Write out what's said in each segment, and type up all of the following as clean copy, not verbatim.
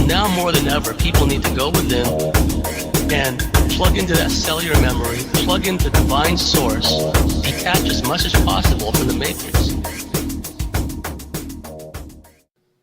now more than ever, people need to go within and plug into that cellular memory, plug into divine source, detach as much as possible from the matrix.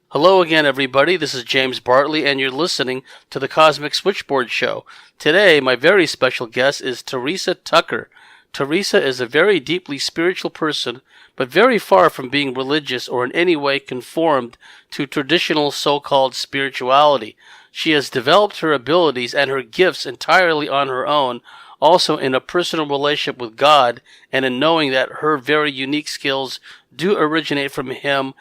Hello again, everybody. This is James Bartley, and you're listening to the Cosmic Switchboard Show. Today, my very special guest is Theresa Tucker. Teresa is a very deeply spiritual person, but very far from being religious or in any way conformed to traditional so-called spirituality. She has developed her abilities and her gifts entirely on her own, also in a personal relationship with God, and in knowing that her very unique skills do originate from Him,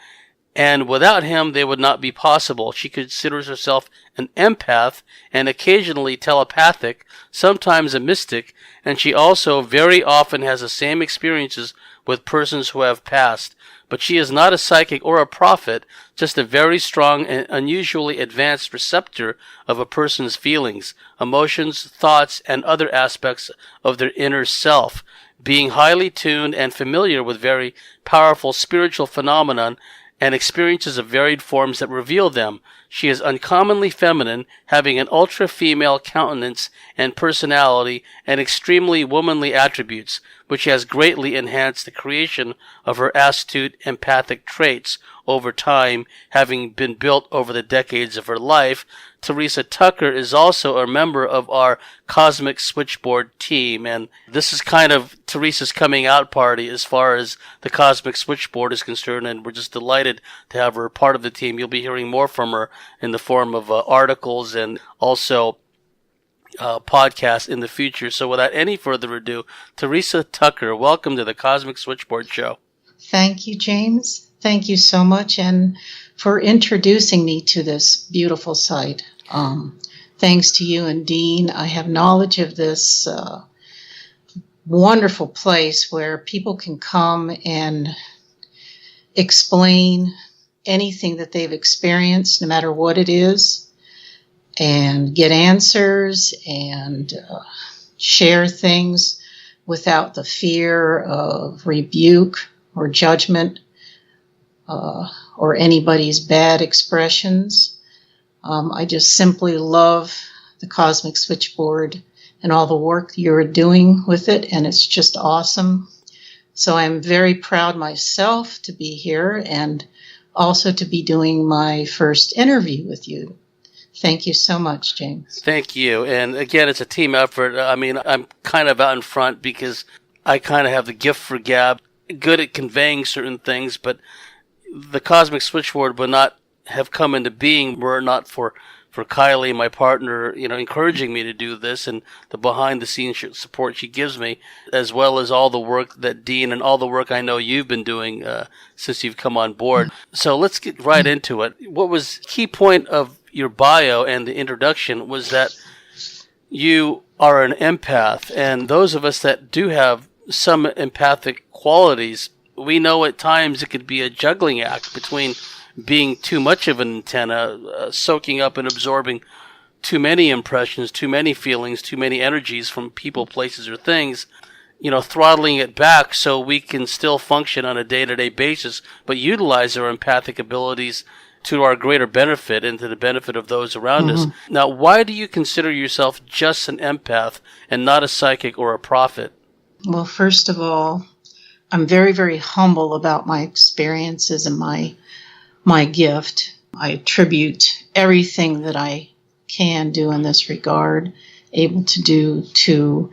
and without Him they would not be possible. She considers herself an empath and occasionally telepathic, sometimes a mystic, and she also very often has the same experiences with persons who have passed. But she is not a psychic or a prophet, just a very strong and unusually advanced receptor of a person's feelings, emotions, thoughts, and other aspects of their inner self, being highly tuned and familiar with very powerful spiritual phenomenon and experiences of varied forms that reveal them. She is uncommonly feminine, having an ultra-female countenance and personality and extremely womanly attributes, which has greatly enhanced the creation of her astute empathic traits over time, having been built over the decades of her life. Theresa Tucker is also a member of our Cosmic Switchboard Team, and this is kind of Teresa's coming out party as far as the Cosmic Switchboard is concerned, and we're just delighted to have her part of the team. You'll be hearing more from her in the form of articles and also podcasts in the future. So without any further ado, Theresa Tucker, welcome to the Cosmic Switchboard Show. Thank you, James. Thank you so much, and for introducing me to this beautiful site. Thanks to you and Dean, I have knowledge of this wonderful place where people can come and explain anything that they've experienced, no matter what it is, and get answers and share things without the fear of rebuke or judgment or anybody's bad expressions. I just simply love the Cosmic Switchboard and all the work you're doing with it, and it's just awesome. So I'm very proud myself to be here and also to be doing my first interview with you. Thank you so much, James. Thank you. And again, it's a team effort. I mean, I'm kind of out in front because I kind of have the gift for gab, good at conveying certain things, but the Cosmic Switchboard would not have come into being were it not for Kylie, my partner, encouraging me to do this, and the behind-the-scenes support she gives me, as well as all the work that Dean and all the work I know you've been doing since you've come on board. So let's get right into it. What was the key point of your bio and the introduction was that you are an empath, and those of us that do have some empathic qualities, we know at times it could be a juggling act between being too much of an antenna, soaking up and absorbing too many impressions, too many feelings, too many energies from people, places, or things, throttling it back so we can still function on a day-to-day basis, but utilize our empathic abilities to our greater benefit and to the benefit of those around us. Now, why do you consider yourself just an empath and not a psychic or a prophet? Well, first of all, I'm very, very humble about my experiences and my gift. I attribute everything that I can do in this regard, able to do to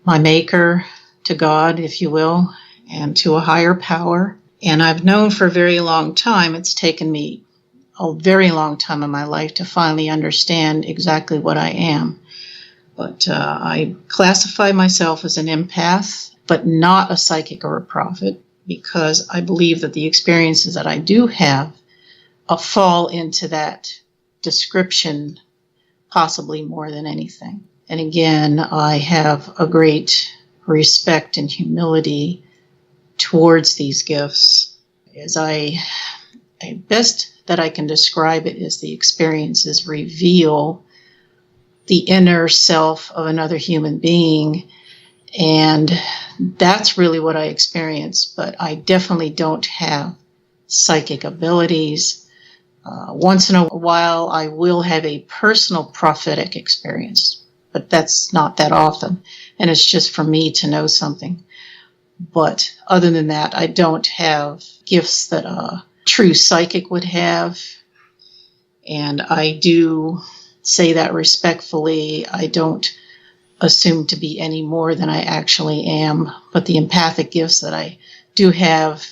my maker, to God, if you will, and to a higher power. And I've known for a very long time, it's taken me a very long time in my life to finally understand exactly what I am. But I classify myself as an empath, but not a psychic or a prophet, because I believe that the experiences that I do have fall into that description, possibly more than anything. And again, I have a great respect and humility towards these gifts. As best that I can describe it is the experiences reveal the inner self of another human being, and that's really what I experience. But I definitely don't have psychic abilities, Once in a while, I will have a personal prophetic experience, but that's not that often. And it's just for me to know something. But other than that, I don't have gifts that a true psychic would have. And I do say that respectfully. I don't assume to be any more than I actually am. But the empathic gifts that I do have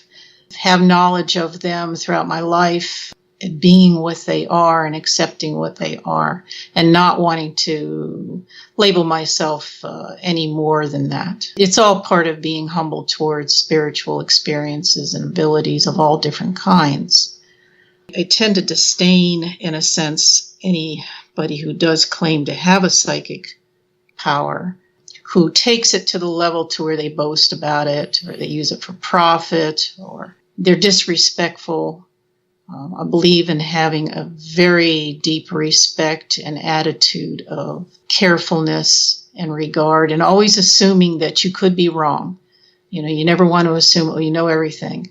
knowledge of them throughout my life, being what they are and accepting what they are, and not wanting to label myself any more than that. It's all part of being humble towards spiritual experiences and abilities of all different kinds. I tend to disdain, in a sense, anybody who does claim to have a psychic power, who takes it to the level to where they boast about it, or they use it for profit, or they're disrespectful. I believe in having a very deep respect and attitude of carefulness and regard, and always assuming that you could be wrong. You know, you never want to assume, oh, you know everything,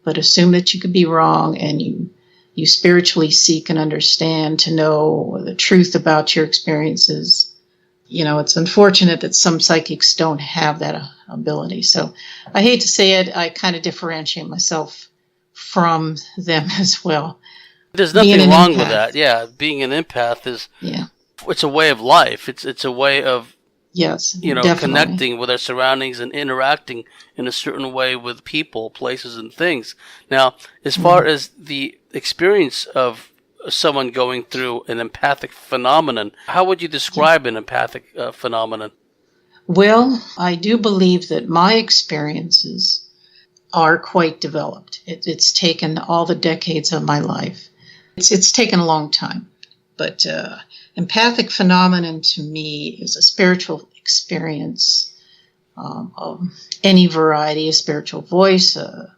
but assume that you could be wrong, and you spiritually seek and understand to know the truth about your experiences. You know, it's unfortunate that some psychics don't have that ability. So I hate to say it, I kind of differentiate myself from them as well. There's nothing wrong with that. Yeah, being an empath it's a way of life. It's a way of definitely connecting with our surroundings and interacting in a certain way with people, places, and things. Now, as far as the experience of someone going through an empathic phenomenon, how would you describe an empathic phenomenon? Well, I do believe that my experiences are quite developed. It's taken all the decades of my life. It's taken a long time. But empathic phenomenon to me is a spiritual experience of any variety, a spiritual voice, a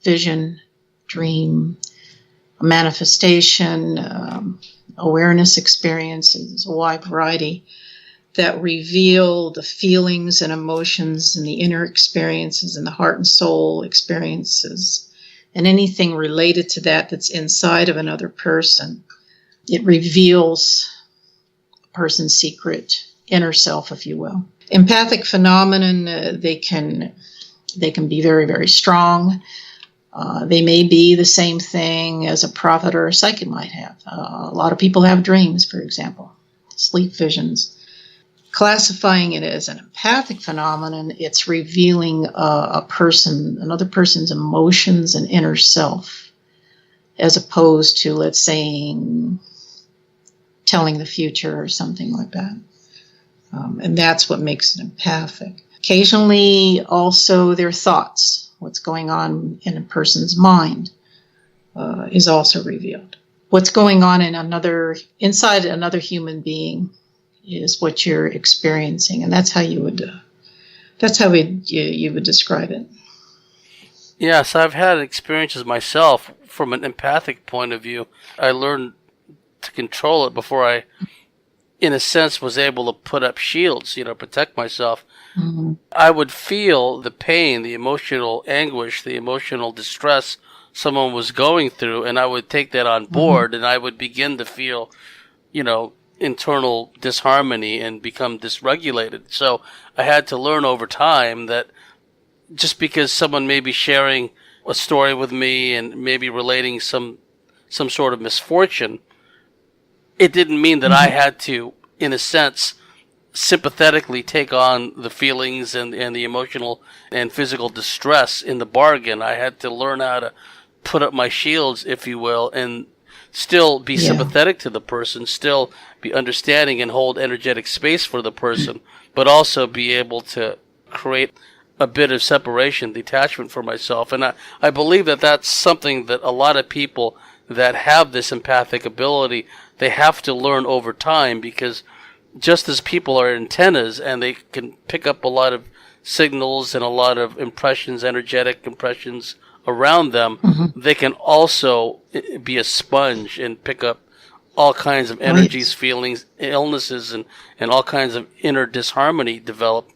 vision, dream, a manifestation, awareness experiences, a wide variety that reveal the feelings and emotions and the inner experiences and the heart and soul experiences and anything related to that that's inside of another person. It reveals a person's secret inner self, if you will. Empathic phenomenon, they can be very, very strong. They may be the same thing as a prophet or a psychic might have. A lot of people have dreams, for example, sleep visions. Classifying it as an empathic phenomenon, it's revealing another person's emotions and inner self, as opposed to, let's say, telling the future or something like that. And that's what makes it empathic. Occasionally, also, their thoughts, what's going on in a person's mind, is also revealed. What's going on inside another human being is what you're experiencing, and that's how you would describe it. Yes, I've had experiences myself from an empathic point of view. I learned to control it before I, in a sense, was able to put up shields, protect myself. Mm-hmm. I would feel the pain, the emotional anguish, the emotional distress someone was going through, and I would take that on board, and I would begin to feel, internal disharmony and become dysregulated. So I had to learn over time that just because someone may be sharing a story with me and maybe relating some sort of misfortune, it didn't mean that I had to, in a sense, sympathetically take on the feelings and the emotional and physical distress in the bargain. I had to learn how to put up my shields, if you will, and still be sympathetic to the person, still be understanding and hold energetic space for the person, but also be able to create a bit of separation, detachment for myself. And I believe that that's something that a lot of people that have this empathic ability, they have to learn over time, because just as people are antennas and they can pick up a lot of signals and a lot of impressions, energetic impressions around them, they can also be a sponge and pick up all kinds of energies, feelings, illnesses, and all kinds of inner disharmony develop.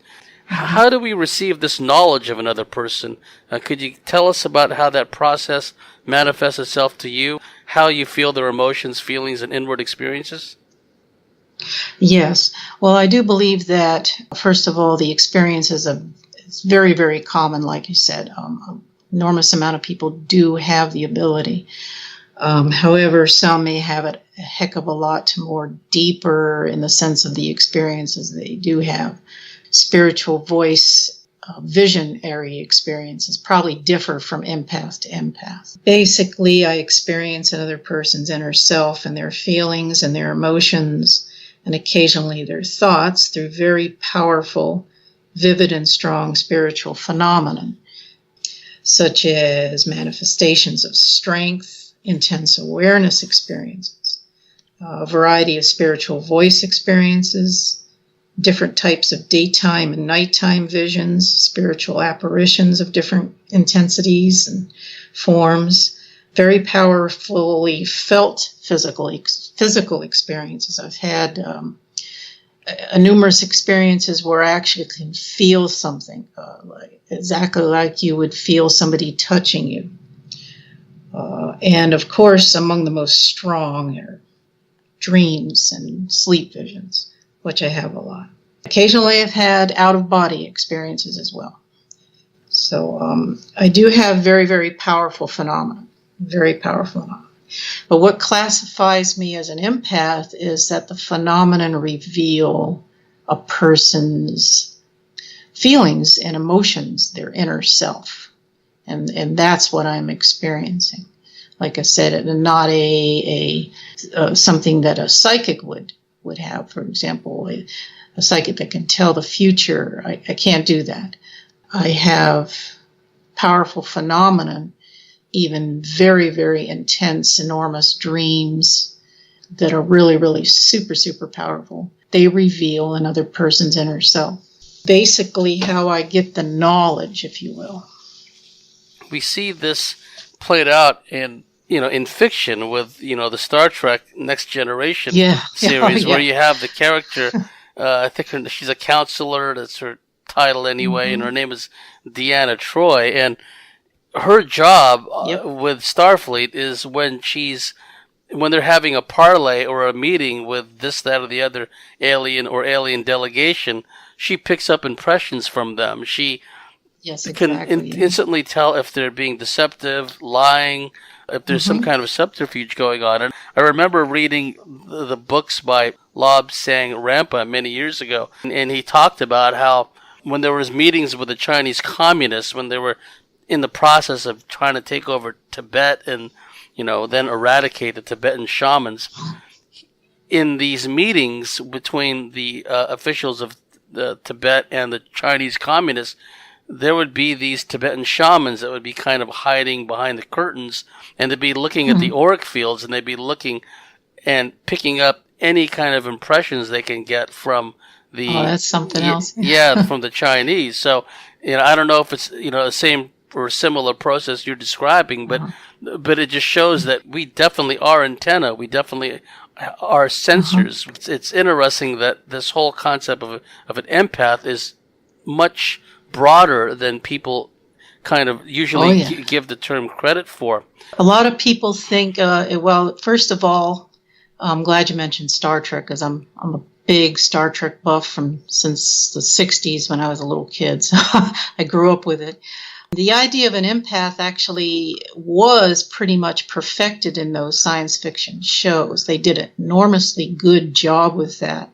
How do we receive this knowledge of another person? Could you tell us about how that process manifests itself to you? how you feel their emotions, feelings, and inward experiences? Yes. Well, I do believe that, first of all, the experience is it's very, very common, like you said. Enormous amount of people do have the ability. However, some may have it a heck of a lot more deeper in the sense of the experiences they do have. Spiritual voice, visionary experiences probably differ from empath to empath. Basically, I experience another person's inner self and their feelings and their emotions and occasionally their thoughts through very powerful, vivid, and strong spiritual phenomenon, such as manifestations of strength, intense awareness experiences, a variety of spiritual voice experiences, different types of daytime and nighttime visions, spiritual apparitions of different intensities and forms, very powerfully felt physical experiences. I've had numerous experiences where I actually can feel something, exactly like you would feel somebody touching you. And of course, among the most strong are dreams and sleep visions, which I have a lot. Occasionally, I've had out-of-body experiences as well. So I do have very, very powerful phenomena, very powerful phenomena. But what classifies me as an empath is that the phenomenon reveal a person's feelings and emotions, their inner self. And that's what I'm experiencing. Like I said, and not something that a psychic would have. For example, a psychic that can tell the future. I can't do that. I have powerful phenomenon, even very, very intense, enormous dreams that are really, really super, super powerful. They reveal another person's inner self. Basically, how I get the knowledge, if you will. We see this played out in fiction with, the Star Trek Next Generation series, where you have the character, I think she's a counselor, that's her title anyway, and her name is Deanna Troi, and her job with Starfleet is when they're having a parlay or a meeting with this, that, or the other alien delegation, she picks up impressions from them. She can instantly tell if they're being deceptive, lying, if there's some kind of subterfuge going on. And I remember reading the books by Lob Sang Rampa many years ago, and he talked about how when there was meetings with the Chinese communists, when they were in the process of trying to take over Tibet and, then eradicate the Tibetan shamans, in these meetings between the officials of the Tibet and the Chinese communists, there would be these Tibetan shamans that would be kind of hiding behind the curtains, and they'd be looking at the auric fields, and they'd be looking and picking up any kind of impressions they can get from the... Oh, that's something else. From the Chinese. So, I don't know if it's, the same or similar process you're describing, but it just shows that we definitely are antenna. We definitely are sensors. It's interesting that this whole concept of an empath is much broader than people kind of usually give the term credit for. A lot of people think, first of all, I'm glad you mentioned Star Trek, because I'm a big Star Trek buff since the 60s when I was a little kid, so I grew up with it. The idea of an empath actually was pretty much perfected in those science fiction shows. They did an enormously good job with that.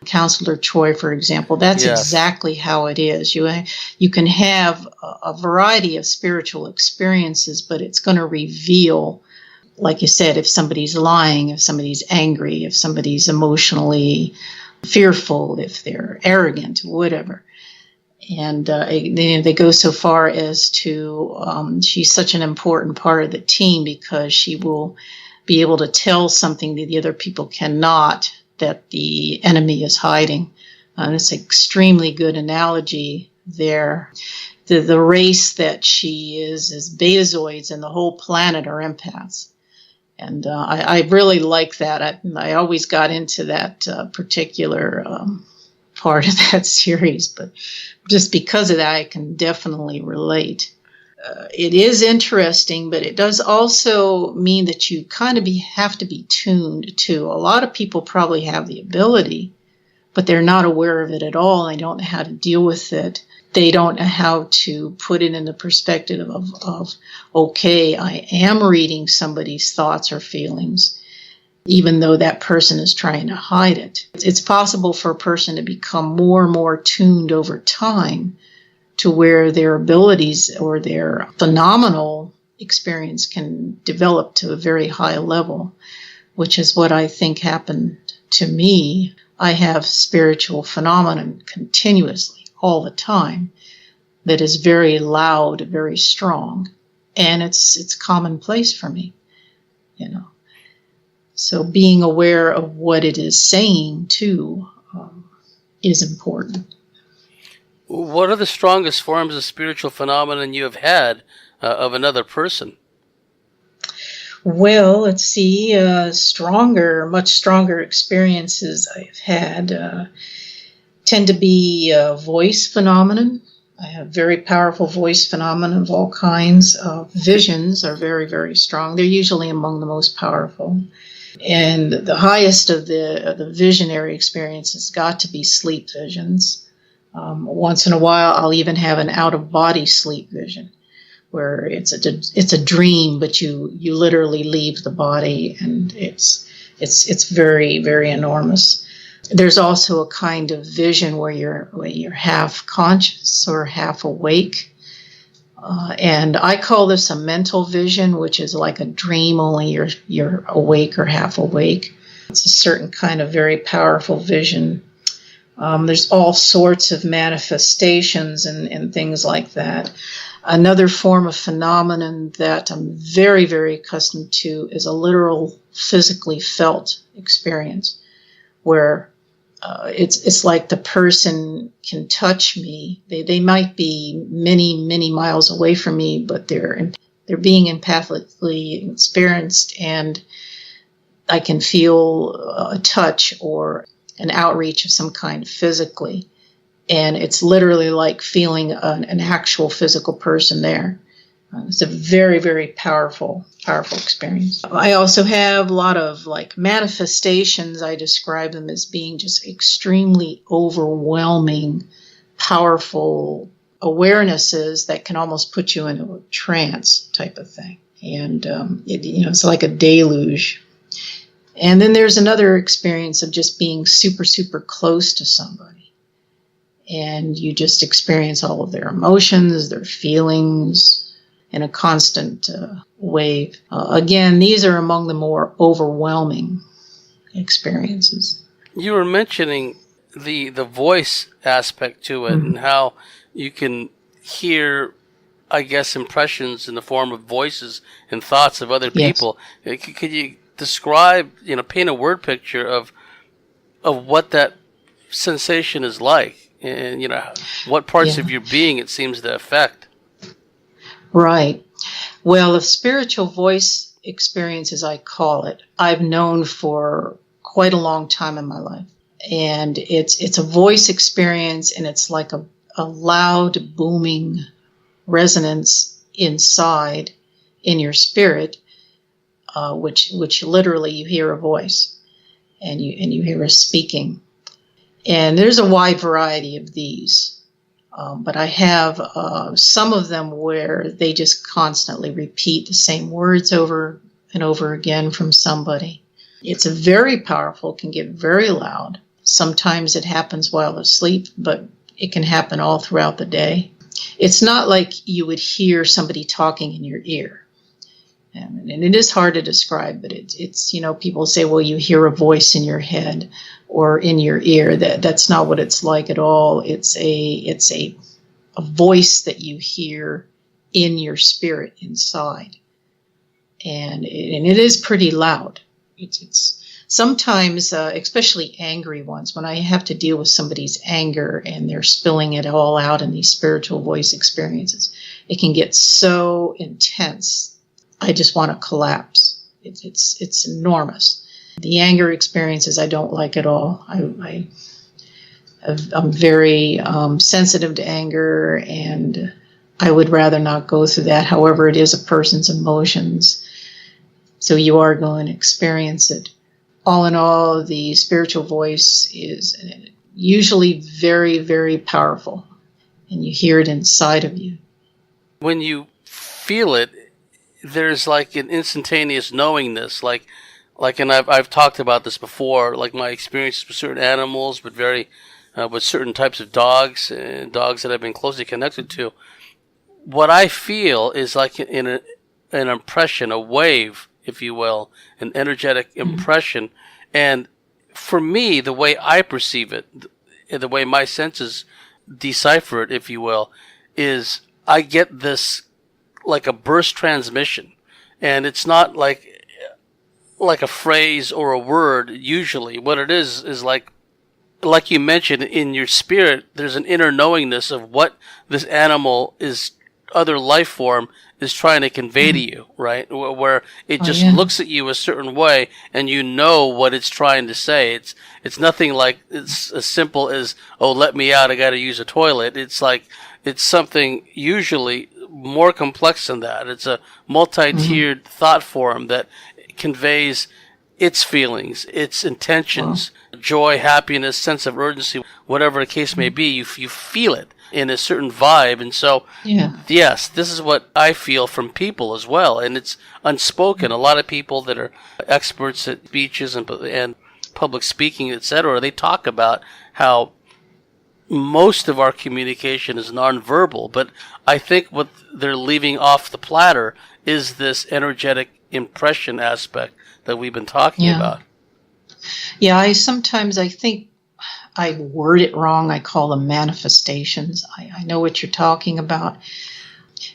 Counselor Troy, for example, that's exactly how it is. You can have a variety of spiritual experiences, but it's going to reveal, like you said, if somebody's lying, if somebody's angry, if somebody's emotionally fearful, if they're arrogant, whatever. And they go so far as to, she's such an important part of the team because she will be able to tell something that the other people cannot, that the enemy is hiding. It's an extremely good analogy there. The race that she is betazoids, and the whole planet are empaths. And I really like that. I always got into that particular part of that series, but just because of that, I can definitely relate. it is interesting, but it does also mean that you kind of have to be tuned to. A lot of people probably have the ability, but they're not aware of it at all. They don't know how to deal with it. They don't know how to put it in the perspective of okay, I am reading somebody's thoughts or feelings, even though that person is trying to hide it. It's possible for a person to become more and more tuned over time to where their abilities or their phenomenal experience can develop to a very high level, which is what I think happened to me. I have spiritual phenomenon continuously, all the time, that is very loud, very strong, and it's commonplace for me, you know. So being aware of what it is saying, too, is important. What are the strongest forms of spiritual phenomenon you have had of another person? Well, let's see, much stronger experiences I've had tend to be voice phenomenon. I have very powerful voice phenomenon of all kinds. Visions are very, very strong. They're usually among the most powerful. And the highest of the visionary experiences got to be sleep visions. Once in a while, I'll even have an out-of-body sleep vision, where it's a dream, but you literally leave the body, and it's very, very enormous. There's also a kind of vision where you're half conscious or half awake, and I call this a mental vision, which is like a dream, only you're awake or half awake. It's a certain kind of very powerful vision. There's all sorts of manifestations and things like that. Another form of phenomenon that I'm very, very accustomed to is a literal, physically felt experience, where it's like the person can touch me. They might be many, many miles away from me, but they're being empathically experienced, and I can feel a touch or an outreach of some kind physically. And it's literally like feeling an actual physical person there. It's a very, very powerful experience. I also have a lot of like manifestations. I describe them as being just extremely overwhelming, powerful awarenesses that can almost put you into a trance type of thing. And it's like a deluge. And then there's another experience of just being super, super close to somebody. And you just experience all of their emotions, their feelings, in a constant wave. Again, these are among the more overwhelming experiences. You were mentioning the voice aspect to it, mm-hmm. and how you can hear, I guess, impressions in the form of voices and thoughts of other people. Yes. Could you describe, paint a word picture of what that sensation is like, and what parts of your being it seems to affect? Right. Well, the spiritual voice experience, as I call it, I've known for quite a long time in my life. And it's a voice experience, and it's like a loud, booming resonance inside in your spirit, which literally you hear a voice, and you hear a speaking. And there's a wide variety of these. But I have some of them where they just constantly repeat the same words over and over again from somebody. It's very powerful, can get very loud. Sometimes it happens while asleep, but it can happen all throughout the day. It's not like you would hear somebody talking in your ear. And it is hard to describe, but it's people say, well, you hear a voice in your head or in your ear. That's not what it's like at all. It's a voice that you hear in your spirit inside. And it is pretty loud. It's sometimes, especially angry ones, when I have to deal with somebody's anger and they're spilling it all out in these spiritual voice experiences, it can get so intense. I just want to collapse. It's enormous. The anger experiences I don't like at all. I'm very sensitive to anger, and I would rather not go through that. However, it is a person's emotions, so you are going to experience it. All in all, the spiritual voice is usually very, very powerful, and you hear it inside of you. When you feel it, there's like an instantaneous knowingness, and I've talked about this before, like my experiences with certain animals, but with certain types of dogs, dogs that I've been closely connected to. What I feel is like an impression, a wave, if you will, an energetic impression. And for me, the way I perceive it, the way my senses decipher it, if you will, is I get this like a burst transmission. And it's not like a phrase or a word. Usually what it is like you mentioned, in your spirit, there's an inner knowingness of what this animal other life form is trying to convey to you, right? Where it just looks at you a certain way, and you know what it's trying to say. It's nothing like it's as simple as, oh, let me out, I got to use a toilet. It's like it's something usually more complex than that. It's a multi-tiered thought form that conveys its feelings, its intentions, joy, happiness, sense of urgency, whatever the case may be. You feel it in a certain vibe. And so, yes, this is what I feel from people as well. And it's unspoken. A lot of people that are experts at speeches and public speaking, etc., they talk about how most of our communication is nonverbal. But I think what they're leaving off the platter is this energetic impression aspect that we've been talking about. Yeah, I think I word it wrong. I call them manifestations. I know what you're talking about.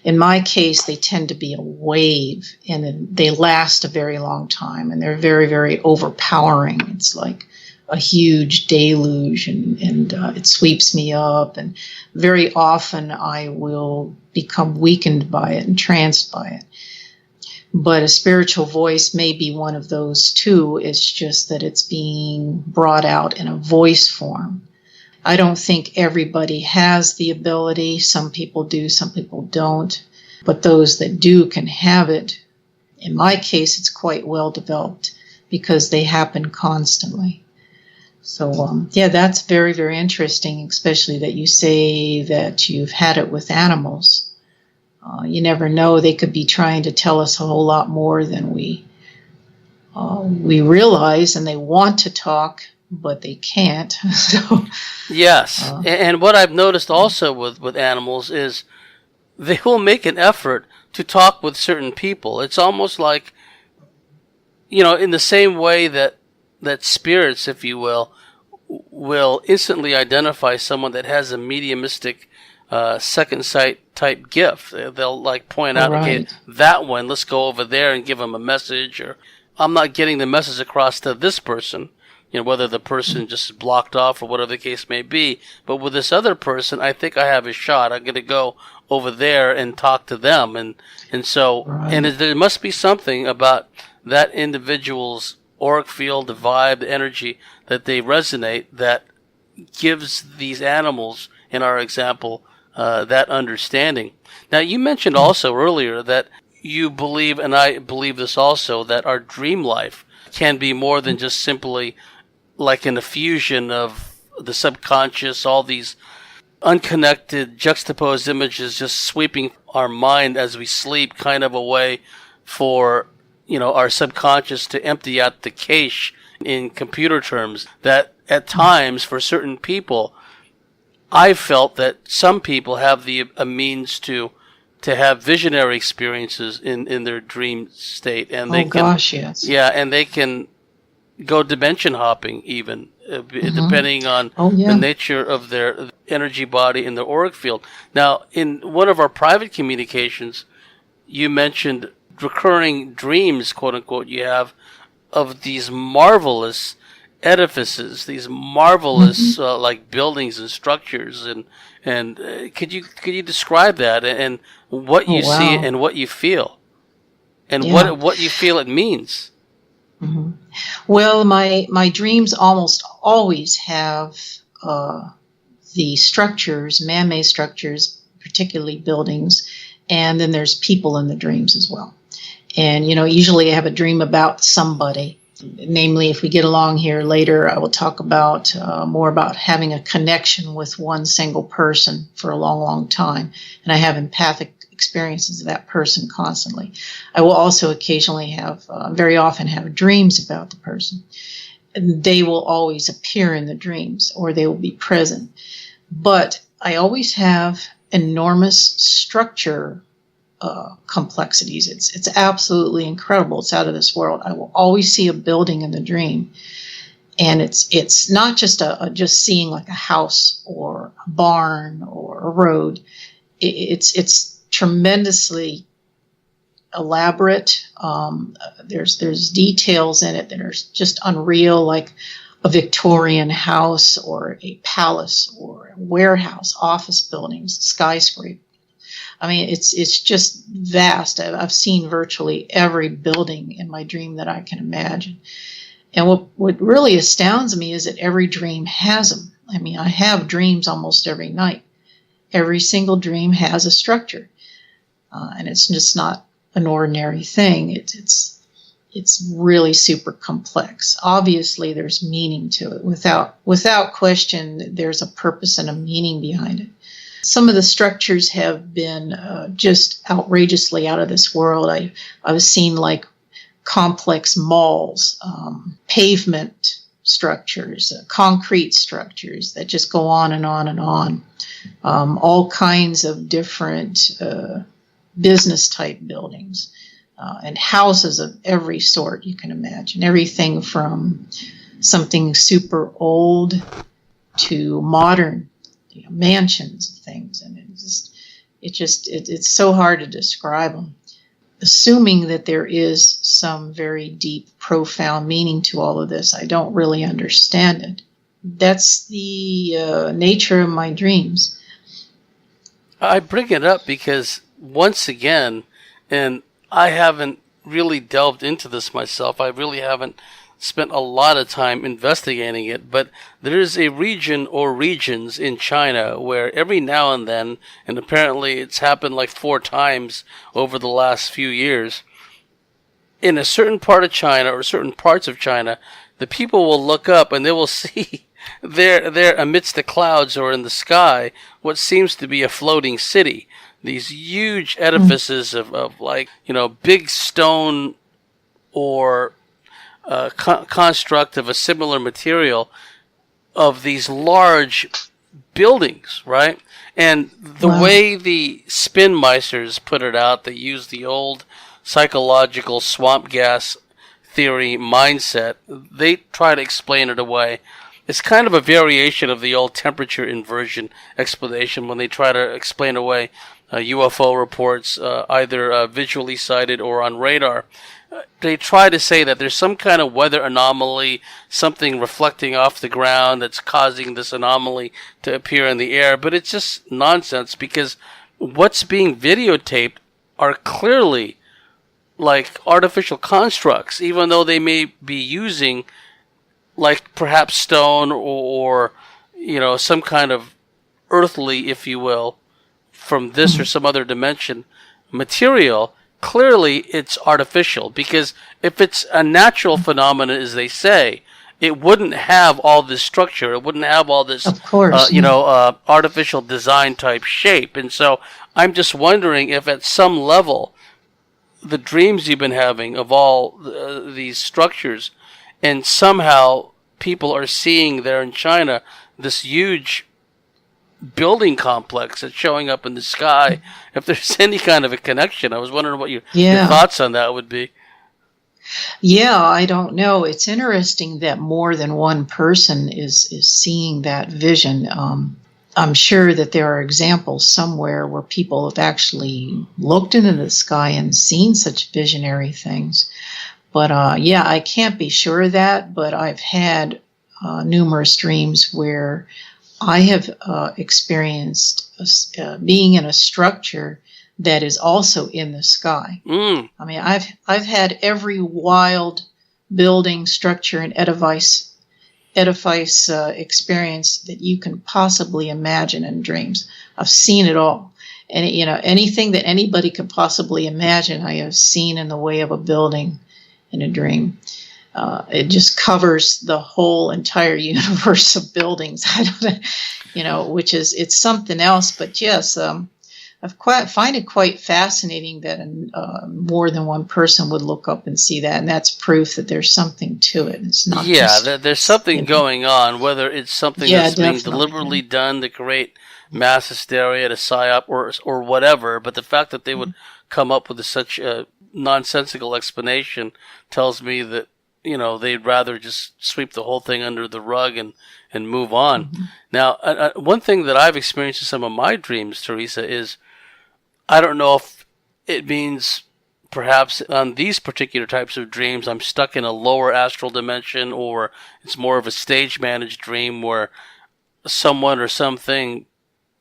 In my case, they tend to be a wave, and they last a very long time, and they're very, very overpowering. It's like a huge deluge, and it sweeps me up, and very often I will become weakened by it and tranced by it. But a spiritual voice may be one of those too. It's just that it's being brought out in a voice form. I don't think everybody has the ability. Some people do, some people don't. But those that do can have it. In my case, it's quite well developed because they happen constantly. So, that's very, very interesting, especially that you say that you've had it with animals. You never know. They could be trying to tell us a whole lot more than we realize, and they want to talk, but they can't. So, yes. And what I've noticed also with animals is they will make an effort to talk with certain people. It's almost like, in the same way that spirits, if you will instantly identify someone that has a mediumistic second sight type gift. They'll like point out, okay, that one, let's go over there and give them a message, or I'm not getting the message across to this person, whether the person just blocked off or whatever the case may be. But with this other person, I think I have a shot. I'm going to go over there and talk to them. And so, and there must be something about that individual's auric field, the vibe, the energy that they resonate that gives these animals, in our example, that understanding. Now, you mentioned also earlier that you believe, and I believe this also, that our dream life can be more than just simply like an effusion of the subconscious, all these unconnected, juxtaposed images just sweeping our mind as we sleep, kind of a way for, our subconscious to empty out the cache, in computer terms, that at times for certain people, I felt that some people have a means to have visionary experiences in their dream state, and they yes. Yeah, and they can go dimension hopping even, depending on the nature of their energy body and their auric field. Now, in one of our private communications, you mentioned recurring dreams, quote unquote, you have of these marvelous edifices, these marvelous like buildings and structures, and could you describe that and what you see and what you feel, and what you feel it means? Well, my dreams almost always have the structures, man-made structures, particularly buildings. And then there's people in the dreams as well. And, usually I have a dream about somebody. Namely, if we get along here later, I will talk about more about having a connection with one single person for a long, long time. And I have empathic experiences of that person constantly. I will also occasionally very often have dreams about the person. And they will always appear in the dreams, or they will be present. But I always have enormous structure complexities. It's absolutely incredible. It's out of this world. I will always see a building in the dream, and it's not just just seeing like a house or a barn or a road. It's tremendously elaborate. There's details in it that are just unreal, like a Victorian house or a palace or a warehouse, office buildings, skyscraper. I mean, it's just vast. I've seen virtually every building in my dream that I can imagine. And what really astounds me is that every dream has them. I mean, I have dreams almost every night. Every single dream has a structure. And it's just not an ordinary thing. It's really super complex. Obviously, there's meaning to it. Without question, there's a purpose and a meaning behind it. Some of the structures have been just outrageously out of this world. I've seen like complex malls, pavement structures, concrete structures that just go on and on and on. All kinds of different business type buildings and houses of every sort you can imagine. Everything from something super old to modern. Mansions and things, and it's so hard to describe them. Assuming that there is some very deep, profound meaning to all of this, I don't really understand it. That's the nature of my dreams. I bring it up because once again, and I haven't really delved into this myself. I really haven't spent a lot of time investigating it, but there is a region or regions in China where every now and then, and apparently it's happened like 4 times over the last few years, in a certain part of China or certain parts of China, the people will look up and they will see there amidst the clouds or in the sky what seems to be a floating city. These huge edifices of like, big stone or construct of a similar material of these large buildings, right? And the way the spin meisters put it out, they use the old psychological swamp gas theory mindset. They try to explain it away. It's kind of a variation of the old temperature inversion explanation when they try to explain away UFO reports, either visually sighted or on radar. They try to say that there's some kind of weather anomaly, something reflecting off the ground that's causing this anomaly to appear in the air. But it's just nonsense, because what's being videotaped are clearly like artificial constructs, even though they may be using like perhaps stone or some kind of earthly, if you will, from this or some other dimension material. Clearly it's artificial, because if it's a natural phenomenon, as they say, it wouldn't have all this structure. It wouldn't have all this, of course, artificial design type shape. And so I'm just wondering if at some level, the dreams you've been having of all these structures, and somehow people are seeing there in China this huge building complex that's showing up in the sky, if there's any kind of a connection. I was wondering what your thoughts on that would be. Yeah, I don't know. It's interesting that more than one person is seeing that vision. I'm sure that there are examples somewhere where people have actually looked into the sky and seen such visionary things. But I can't be sure of that, but I've had numerous dreams where I have experienced being in a structure that is also in the sky. I mean, I've had every wild building, structure, and edifice experience that you can possibly imagine in dreams. I've seen it all. anything that anybody could possibly imagine, I have seen in the way of a building in a dream. It just covers the whole entire universe of buildings. I don't, which is, it's something else. But yes, find it quite fascinating that more than one person would look up and see that, and that's proof that there's something to it. It's not there's something going on, whether it's something that's being deliberately done to create mass hysteria, to psyop, or whatever. But the fact that they would come up with such a nonsensical explanation tells me that they'd rather just sweep the whole thing under the rug and move on. Mm-hmm. Now, one thing that I've experienced in some of my dreams, Teresa, is I don't know if it means perhaps on these particular types of dreams I'm stuck in a lower astral dimension, or it's more of a stage-managed dream where someone or something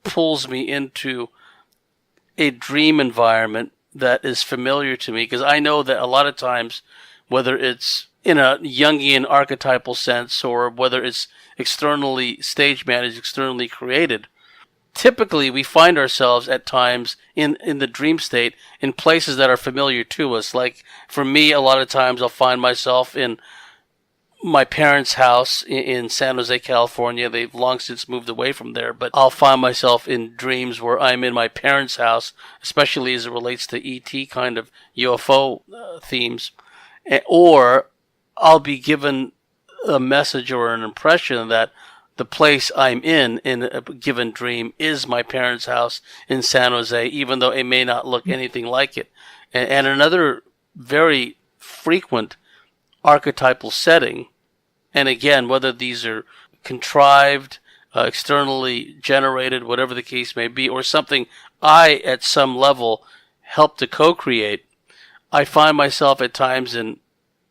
pulls me into a dream environment that is familiar to me. Because I know that a lot of times, whether it's in a Jungian archetypal sense or whether it's externally stage managed, externally created, typically we find ourselves at times in the dream state in places that are familiar to us. Like for me, a lot of times I'll find myself in my parents' house in San Jose, California. They've long since moved away from there, but I'll find myself in dreams where I'm in my parents' house, especially as it relates to ET kind of UFO themes. Or I'll be given a message or an impression that the place I'm in a given dream is my parents' house in San Jose, even though it may not look anything like it. And another very frequent archetypal setting, and again, whether these are contrived, externally generated, whatever the case may be, or something I, at some level, help to co-create, I find myself at times in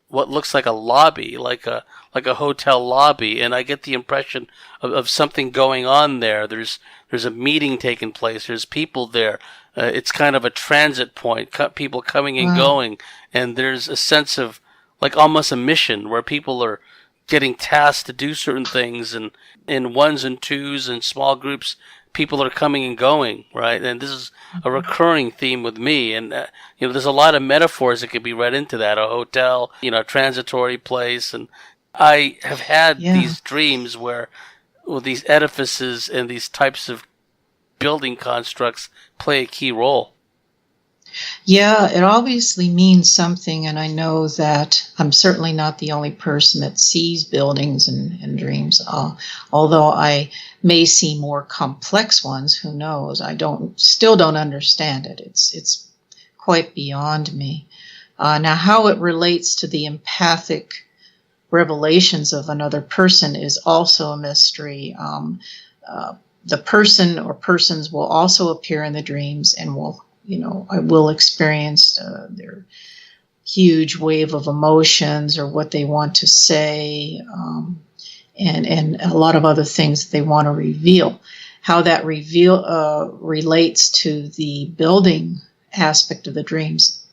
what looks like a lobby, like a hotel lobby, and I get the impression of something going on there. There's a meeting taking place. There's people there. It's kind of a transit point, people coming and going, and there's a sense of like almost a mission where people are getting tasked to do certain things, and in ones and twos and small groups, people are coming and going, right? And this is a recurring theme with me. And, there's a lot of metaphors that could be read into that. A hotel, a transitory place. And I have had these dreams where these edifices and these types of building constructs play a key role. Yeah, it obviously means something, and I know that I'm certainly not the only person that sees buildings and dreams. Although I may see more complex ones, who knows? I still don't understand it. It's quite beyond me. Now, how it relates to the empathic revelations of another person is also a mystery. The person or persons will also appear in the dreams and I will experience their huge wave of emotions or what they want to say, and a lot of other things that they want to reveal. How that relates to the building aspect of the dreams,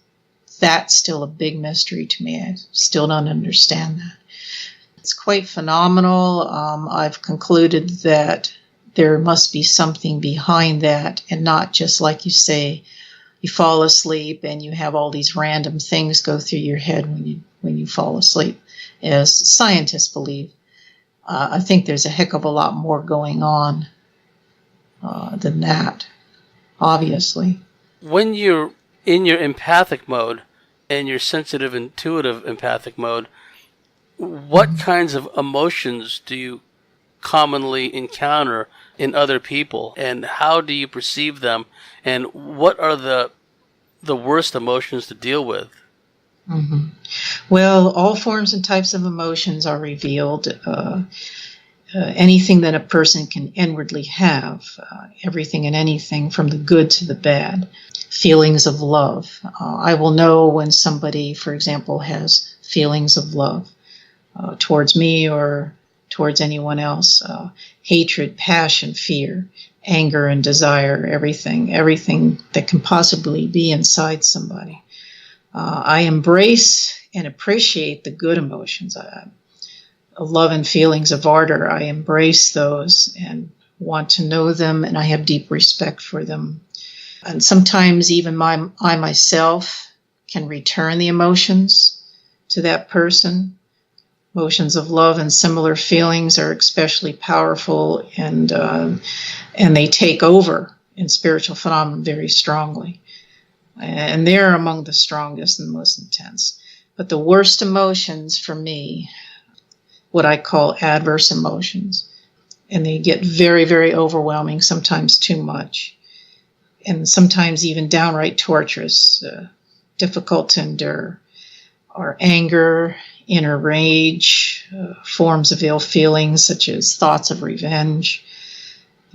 that's still a big mystery to me. I still don't understand that. It's quite phenomenal. I've concluded that there must be something behind that, and not just like you say, you fall asleep and you have all these random things go through your head when you fall asleep, as scientists believe. I think there's a heck of a lot more going on than that, obviously. When you're in your empathic mode and your sensitive, intuitive empathic mode, what kinds of emotions do you commonly encounter in other people, and how do you perceive them, and what are the worst emotions to deal with? Mm-hmm. Well, all forms and types of emotions are revealed. Anything that a person can inwardly have, everything and anything from the good to the bad. Feelings of love. I will know when somebody, for example, has feelings of love towards me or towards anyone else. Hatred, passion, fear, anger and desire, everything that can possibly be inside somebody. I embrace and appreciate the good emotions. Love and feelings of ardor, I embrace those and want to know them, and I have deep respect for them. And sometimes even I myself can return the emotions to that person. Emotions of love and similar feelings are especially powerful, and they take over in spiritual phenomena very strongly. And they're among the strongest and most intense. But the worst emotions for me, what I call adverse emotions, and they get very, very overwhelming, sometimes too much, and sometimes even downright torturous, difficult to endure, are anger, inner rage, forms of ill feelings such as thoughts of revenge.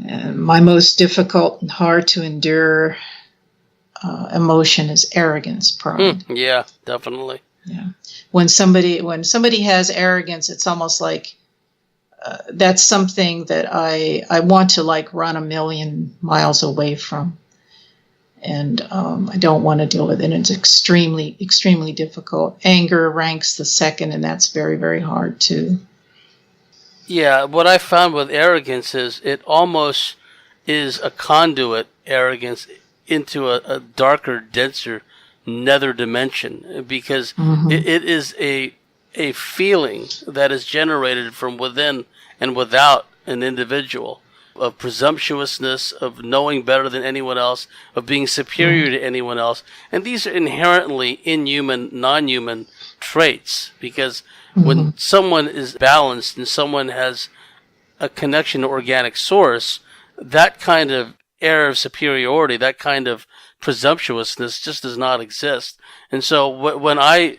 And my most difficult and hard to endure emotion is arrogance, pride. Yeah, definitely. Yeah. When somebody has arrogance, it's almost like that's something that I want to like run a million miles away from. And I don't want to deal with it. It's extremely, extremely difficult. Anger ranks the second, and that's very, very hard too. Yeah, what I found with arrogance is it almost is a conduit, arrogance, into a darker, denser nether dimension, because it is a feeling that is generated from within and without an individual, of presumptuousness, of knowing better than anyone else, of being superior to anyone else. And these are inherently inhuman, non-human traits, because when someone is balanced and someone has a connection to organic source, that kind of air of superiority, that kind of presumptuousness just does not exist. And so when I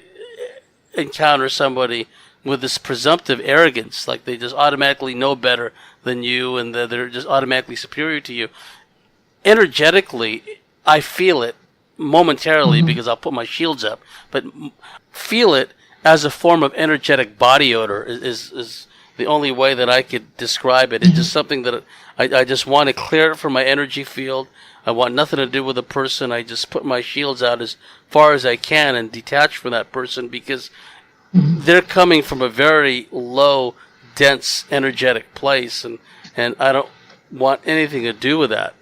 encounter somebody with this presumptive arrogance, like they just automatically know better than you and that they're just automatically superior to you, energetically, I feel it momentarily because I'll put my shields up, but feel it as a form of energetic body odor is the only way that I could describe it. It's just something that I just want to clear it from my energy field. I want nothing to do with the person. I just put my shields out as far as I can and detach from that person, because they're coming from a very low, dense, energetic place, and I don't want anything to do with that.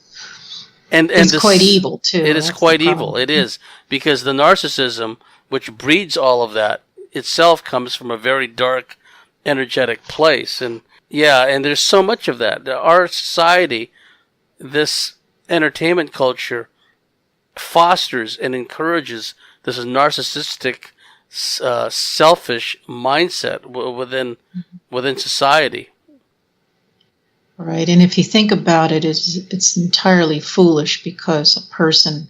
And it's quite evil too. It is quite evil. It is, because the narcissism, which breeds all of that, itself comes from a very dark, energetic place. And yeah, and there's so much of that. Our society, this entertainment culture, fosters and encourages this narcissistic, selfish mindset within society. Right, and if you think about it, it's entirely foolish, because a person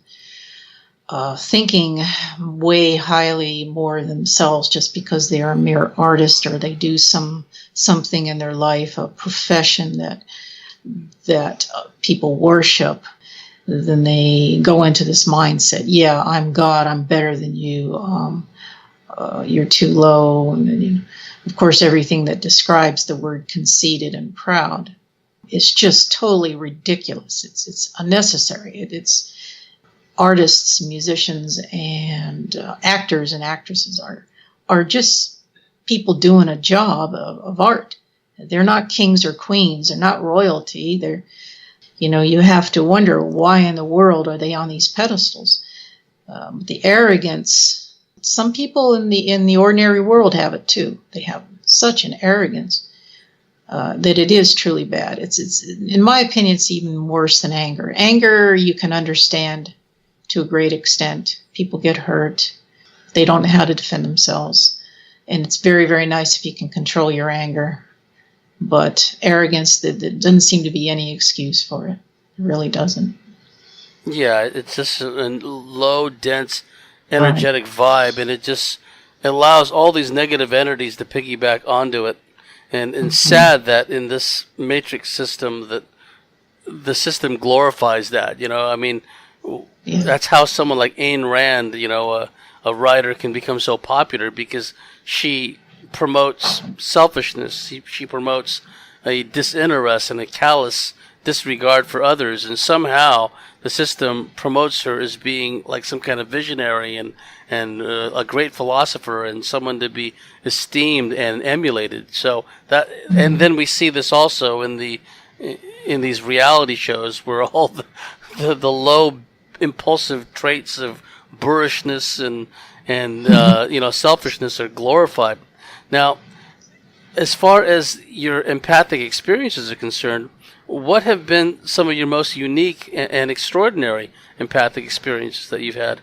thinking way highly more themselves just because they are a mere artist or they do something in their life, a profession that people worship, then they go into this mindset, yeah, I'm God, I'm better than you, you're too low. And then, of course, everything that describes the word conceited and proud is just totally ridiculous. It's unnecessary. It's artists, musicians, and actors and actresses are just people doing a job of art. They're not kings or queens. They're not royalty. They're, you have to wonder, why in the world are they on these pedestals? The arrogance, some people in the ordinary world have it too. They have such an arrogance that it is truly bad. It's in my opinion, it's even worse than anger. Anger you can understand to a great extent. People get hurt. They don't know how to defend themselves. And it's very, very nice if you can control your anger. But arrogance, there doesn't seem to be any excuse for it. It really doesn't. Yeah, it's just a low, dense, energetic vibe, and it just allows all these negative entities to piggyback onto it. And sad that in this matrix system that the system glorifies that. That's how someone like Ayn Rand, a writer, can become so popular, because she promotes selfishness. She promotes a disinterest and a callous disregard for others, and somehow the system promotes her as being like some kind of visionary and a great philosopher and someone to be esteemed and emulated. So that, and then we see this also in these reality shows where all the low impulsive traits of boorishness and selfishness are glorified. Now, as far as your empathic experiences are concerned, what have been some of your most unique and extraordinary empathic experiences that you've had?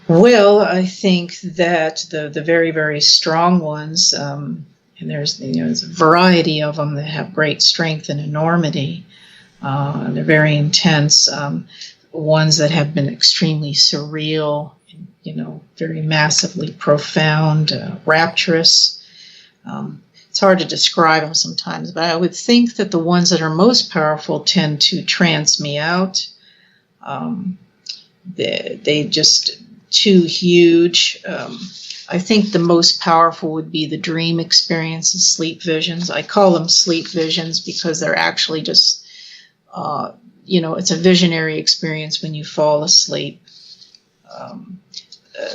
Well, I think that the very, very strong ones, and there's a variety of them that have great strength and enormity. They're very intense. Ones that have been extremely surreal, very massively profound, rapturous. It's hard to describe them sometimes, but I would think that the ones that are most powerful tend to trance me out. They just too huge. I think the most powerful would be the dream experiences, sleep visions. I call them sleep visions because they're actually just, it's a visionary experience when you fall asleep.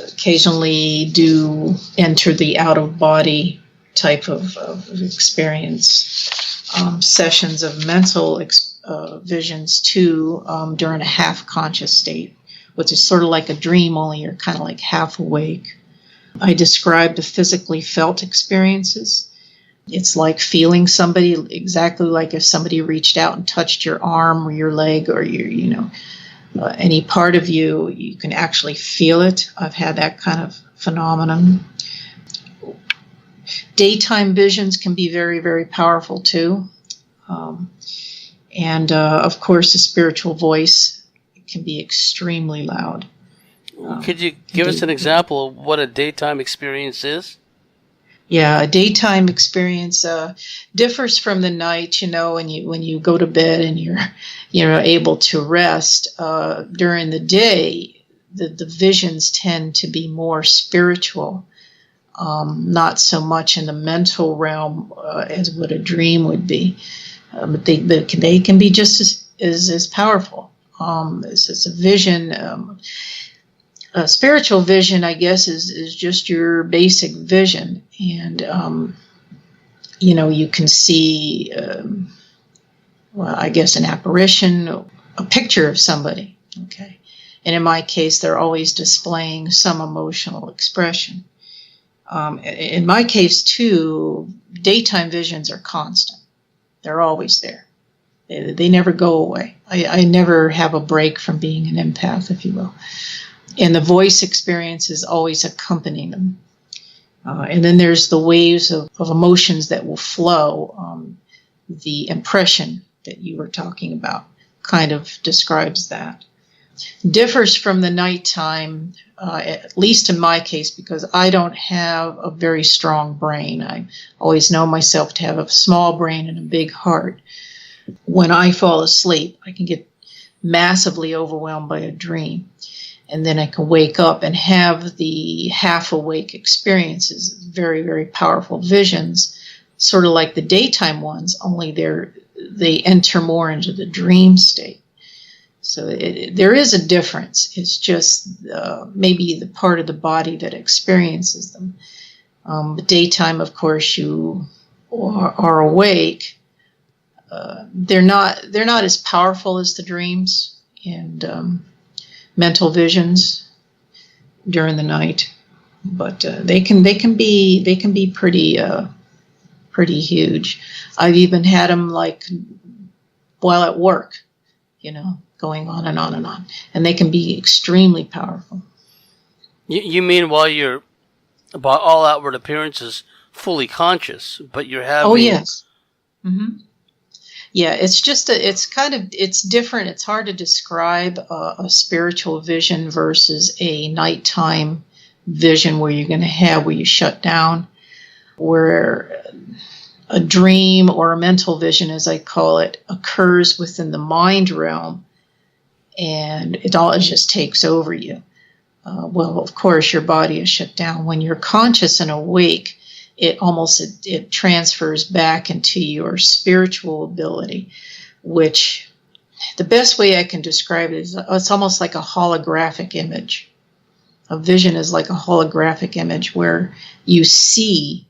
Occasionally do enter the out-of-body type of experience. Sessions of mental visions, too, during a half-conscious state, which is sort of like a dream, only you're kind of like half awake. I described the physically felt experiences. It's like feeling somebody, exactly like if somebody reached out and touched your arm or your leg or your, any part of you, you can actually feel it. I've had that kind of phenomenon. Daytime visions can be very, very powerful too. Of course, the spiritual voice can be extremely loud. Could you give us an example of what a daytime experience is? Yeah, a daytime experience differs from the night. When you go to bed and you're able to rest. During the day, the visions tend to be more spiritual, not so much in the mental realm as what a dream would be. But they can be just as powerful. It's a vision. A spiritual vision, I guess, is just your basic vision. And, you can see, I guess, an apparition, a picture of somebody. Okay. And in my case, they're always displaying some emotional expression. In my case, too, daytime visions are constant. They're always there. They never go away. I never have a break from being an empath, if you will. And the voice experiences always accompany them. And then there's the waves of emotions that will flow. The impression that you were talking about kind of describes that. Differs from the nighttime, at least in my case, because I don't have a very strong brain. I always know myself to have a small brain and a big heart. When I fall asleep, I can get massively overwhelmed by a dream. And then I can wake up and have the half-awake experiences, very, very powerful visions, sort of like the daytime ones, only they enter more into the dream state. So there is a difference. It's just maybe the part of the body that experiences them. The daytime, of course, you are awake. They're not as powerful as the dreams and mental visions during the night, but they can be pretty huge. I've even had them like while at work, going on and on and on, and they can be extremely powerful. You mean while you're, by all outward appearances, fully conscious, but you're having? Oh yes. Mm-hmm. Yeah, it's just it's different. It's hard to describe a spiritual vision versus a nighttime vision where you shut down, where a dream or a mental vision, as I call it, occurs within the mind realm, and it all just takes over you. Well, of course, your body is shut down. When you're conscious and awake, it transfers back into your spiritual ability, which the best way I can describe it is it's almost like a holographic image. A vision is like a holographic image where you see,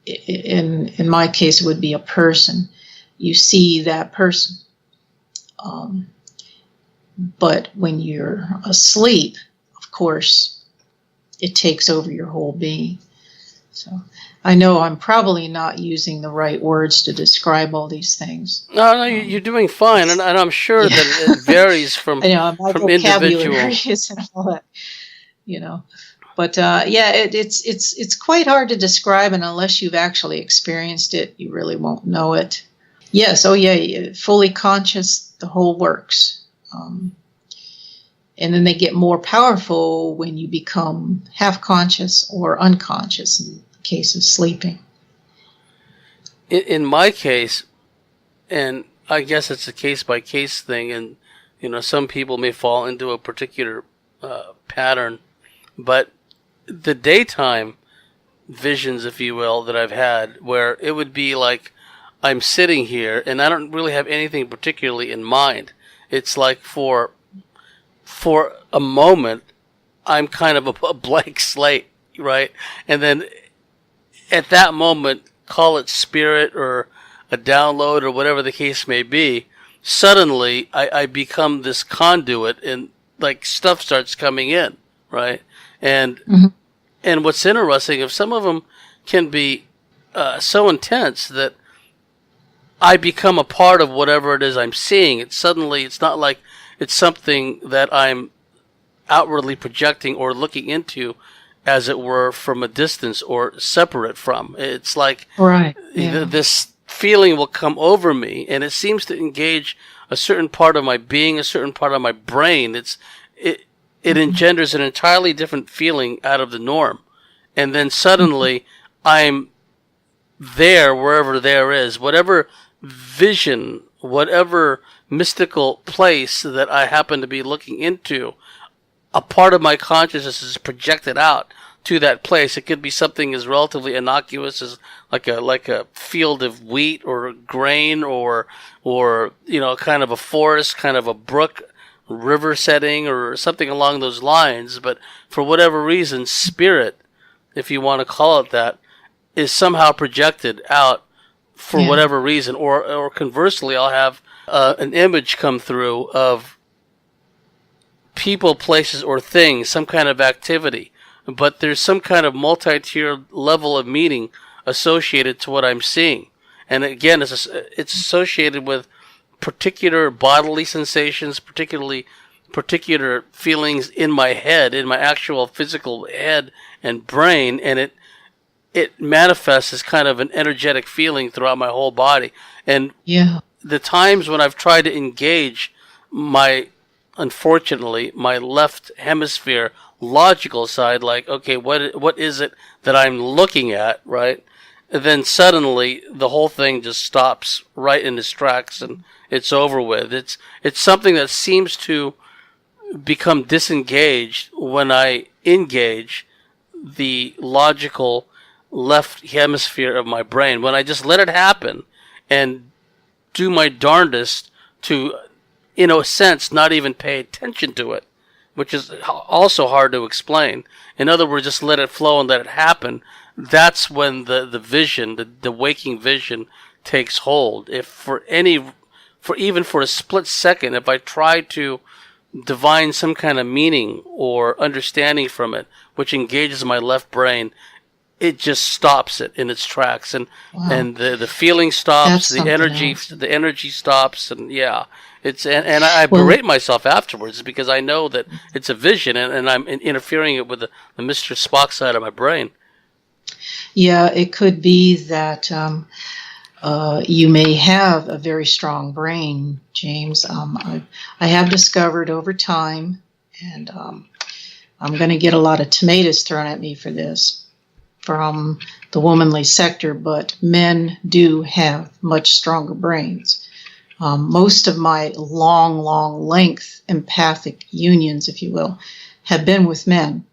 in my case, it would be a person. You see that person. But when you're asleep, of course, it takes over your whole being. So I know I'm probably not using the right words to describe all these things. No, you're doing fine, and I'm sure that it varies from I know my from vocabulary individual. isn't all that, you know. But it's quite hard to describe, and unless you've actually experienced it, you really won't know it. Yes, oh yeah, fully conscious, the whole works. And then they get more powerful when you become half conscious or unconscious in the case of sleeping. In my case, and I guess it's a case by case thing, and some people may fall into a particular pattern, but the daytime visions, if you will, that I've had, where it would be like I'm sitting here and I don't really have anything particularly in mind. It's like for a moment, I'm kind of a blank slate, right? And then at that moment, call it spirit or a download or whatever the case may be, suddenly I become this conduit and like stuff starts coming in, right? And and what's interesting, if some of them can be so intense that I become a part of whatever it is I'm seeing. It's not like it's something that I'm outwardly projecting or looking into, as it were, from a distance or separate from. It's like this feeling will come over me, and it seems to engage a certain part of my being, a certain part of my brain. It engenders an entirely different feeling out of the norm. And then suddenly I'm there wherever there is. Whatever vision, whatever mystical place that I happen to be looking into, a part of my consciousness is projected out to that place. It could be something as relatively innocuous as like a field of wheat or grain or kind of a forest, kind of a brook, river setting or something along those lines. But for whatever reason, spirit, if you want to call it that, is somehow projected out for whatever reason. Or conversely, I'll have an image come through of people, places, or things, some kind of activity. But there's some kind of multi-tiered level of meaning associated to what I'm seeing. And again, it's associated with particular bodily sensations, particular feelings in my head, in my actual physical head and brain, and it manifests as kind of an energetic feeling throughout my whole body. And the times when I've tried to engage unfortunately, my left hemisphere logical side, like, okay, what is it that I'm looking at, right? And then suddenly the whole thing just stops right in its tracks and it's over with. It's something that seems to become disengaged when I engage the logical left hemisphere of my brain. When I just let it happen and do my darndest to, in a sense, not even pay attention to it, which is also hard to explain. In other words, just let it flow and let it happen. That's when the vision, the waking vision, takes hold. If even for a split second, if I try to divine some kind of meaning or understanding from it, which engages my left brain, it just stops it in its tracks, and the feeling stops, the energy stops, and and I berate myself afterwards because I know that it's a vision and I'm interfering it with the Mr. Spock side of my brain. Yeah, it could be that you may have a very strong brain, James. I have discovered over time, and I'm going to get a lot of tomatoes thrown at me for this from the womanly sector, but men do have much stronger brains. Most of my long length empathic unions, if you will, have been with men,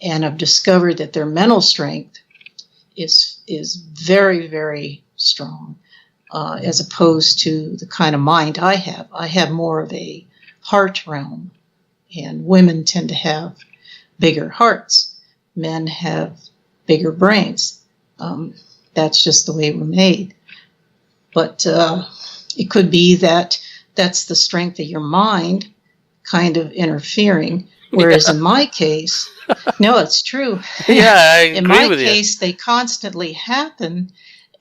and I've discovered that their mental strength is very, very strong, as opposed to the kind of mind I have. I have more of a heart realm, and women tend to have bigger hearts. Men have bigger brains. That's just the way we're made. But it could be that that's the strength of your mind kind of interfering. Whereas in my case, no, it's true. Yeah, I agree in my with case, they constantly happen,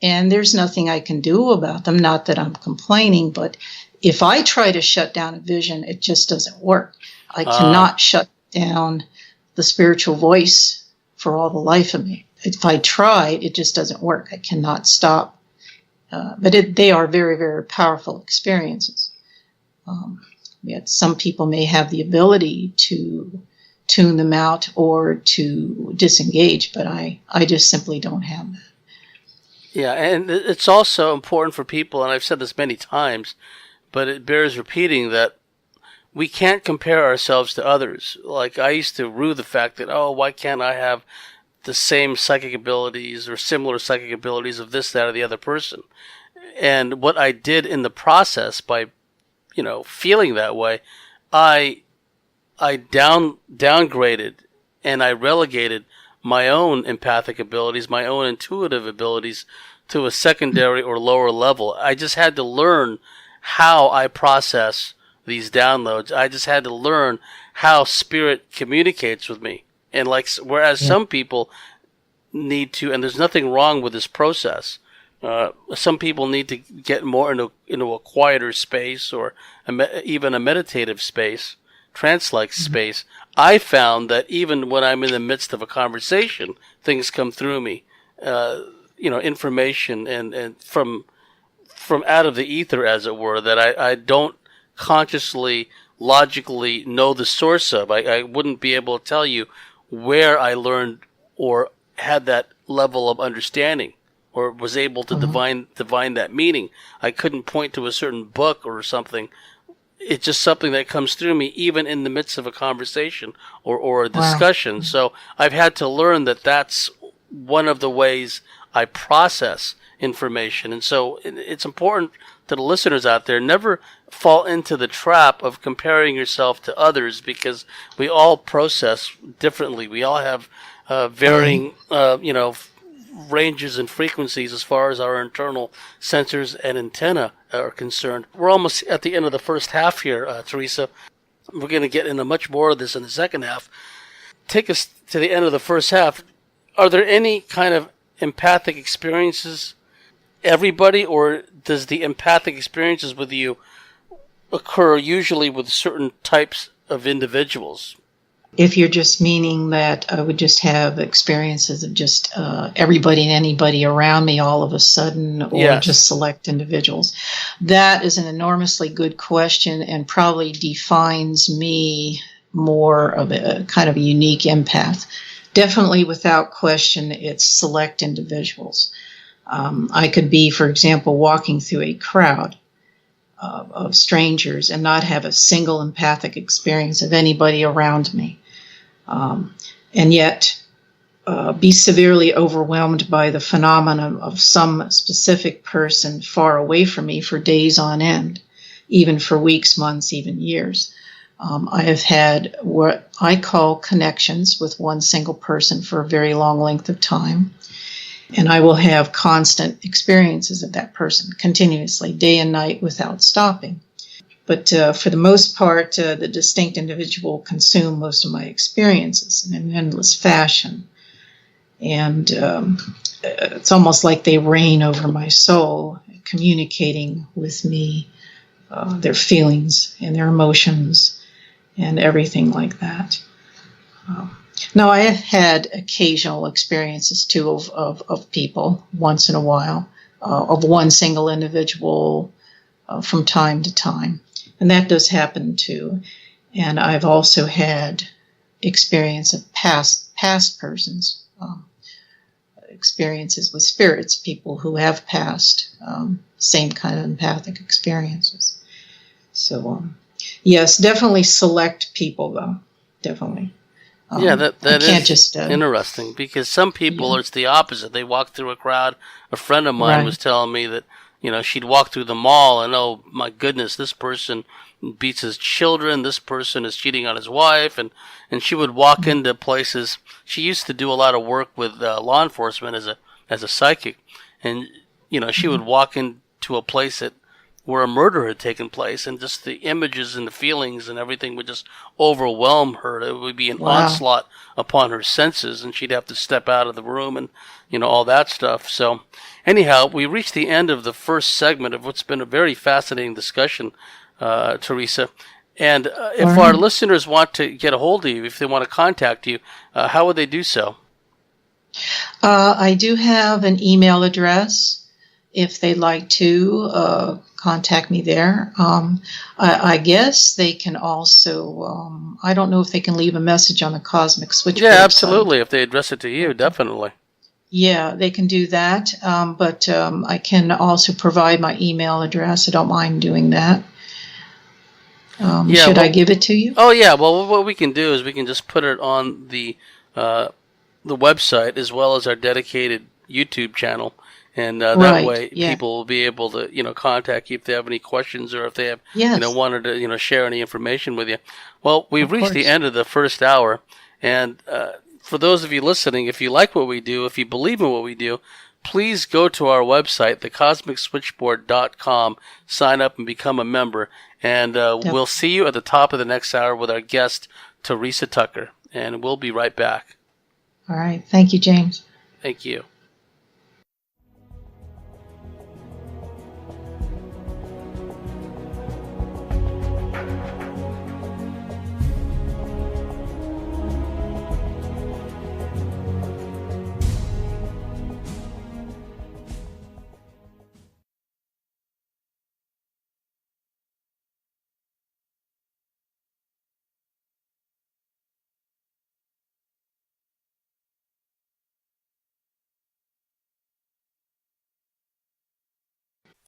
and there's nothing I can do about them. Not that I'm complaining, but if I try to shut down a vision, it just doesn't work. I cannot shut down the spiritual voice for all the life of me. If I tried, it just doesn't work. I cannot stop. But they are very, very powerful experiences. Yet some people may have the ability to tune them out or to disengage, but I just simply don't have that. Yeah, and it's also important for people, and I've said this many times, but it bears repeating, that we can't compare ourselves to others. Like, I used to rue the fact that, oh, why can't I have the same psychic abilities or similar psychic abilities of this, that, or the other person? And what I did in the process by, feeling that way, I downgraded and I relegated my own empathic abilities, my own intuitive abilities, to a secondary or lower level. I just had to learn how I process these downloads. I just had to learn how spirit communicates with me. And whereas some people need to, and there's nothing wrong with this process, some people need to get more into a quieter space, or even a meditative space, trance-like space. I found that even when I'm in the midst of a conversation, things come through me, information and from out of the ether, as it were, that I don't consciously, logically know the source of. I wouldn't be able to tell you where I learned or had that level of understanding, or was able to divine that meaning. I couldn't point to a certain book or something. It's just something that comes through me, even in the midst of a conversation or a discussion. Wow. So I've had to learn that that's one of the ways I process information. And so it's important to the listeners out there, never fall into the trap of comparing yourself to others, because we all process differently. We all have varying, ranges and frequencies as far as our internal sensors and antenna are concerned. We're almost at the end of the first half here, Teresa. We're going to get into much more of this in the second half. Take us to the end of the first half. Are there any kind of empathic experiences, everybody, or does the empathic experiences with you occur usually with certain types of individuals? If you're just meaning that I would just have experiences of just everybody and anybody around me all of a sudden, or just select individuals, that is an enormously good question and probably defines me more of a kind of a unique empath. Definitely, without question, it's select individuals. I could be, for example, walking through a crowd of strangers and not have a single empathic experience of anybody around me. And yet be severely overwhelmed by the phenomenon of some specific person far away from me for days on end, even for weeks, months, even years. I have had what I call connections with one single person for a very long length of time, and I will have constant experiences of that person continuously, day and night, without stopping. But for the most part, the distinct individual consume most of my experiences in an endless fashion. And it's almost like they reign over my soul, communicating with me their feelings and their emotions and everything like that. Now, I have had occasional experiences, too, of people once in a while, of one single individual from time to time. And that does happen too. And I've also had experience of past persons, experiences with spirits, people who have passed, same kind of empathic experiences. So, yes, definitely select people, though. Definitely. That is just, interesting, because some people, it's the opposite. They walk through a crowd. A friend of mine was telling me that, she'd walk through the mall and, oh, my goodness, this person beats his children, this person is cheating on his wife, and she would walk into places. She used to do a lot of work with law enforcement as a psychic, and, she would walk into a place that where a murder had taken place, and just the images and the feelings and everything would just overwhelm her. It would be an onslaught upon her senses, and she'd have to step out of the room and, all that stuff. So anyhow, we reached the end of the first segment of what's been a very fascinating discussion, Teresa. And if our listeners want to get a hold of you, if they want to contact you, how would they do so? I do have an email address if they'd like to contact me there. I guess they can also, I don't know if they can leave a message on the Cosmic Switchboard. Yeah, absolutely. Site. If they address it to you, definitely. Yeah, they can do that. But I can also provide my email address. I don't mind doing that. Should I give it to you? Oh, yeah. Well, what we can do is we can just put it on the website as well as our dedicated YouTube channel. And that way people will be able to, contact you if they have any questions or if they have, wanted to, share any information with you. Well, we've reached the end of the first hour. And for those of you listening, if you like what we do, if you believe in what we do, please go to our website, thecosmicswitchboard.com, sign up and become a member. And we'll see you at the top of the next hour with our guest, Theresa Tucker. And we'll be right back. All right. Thank you, James. Thank you.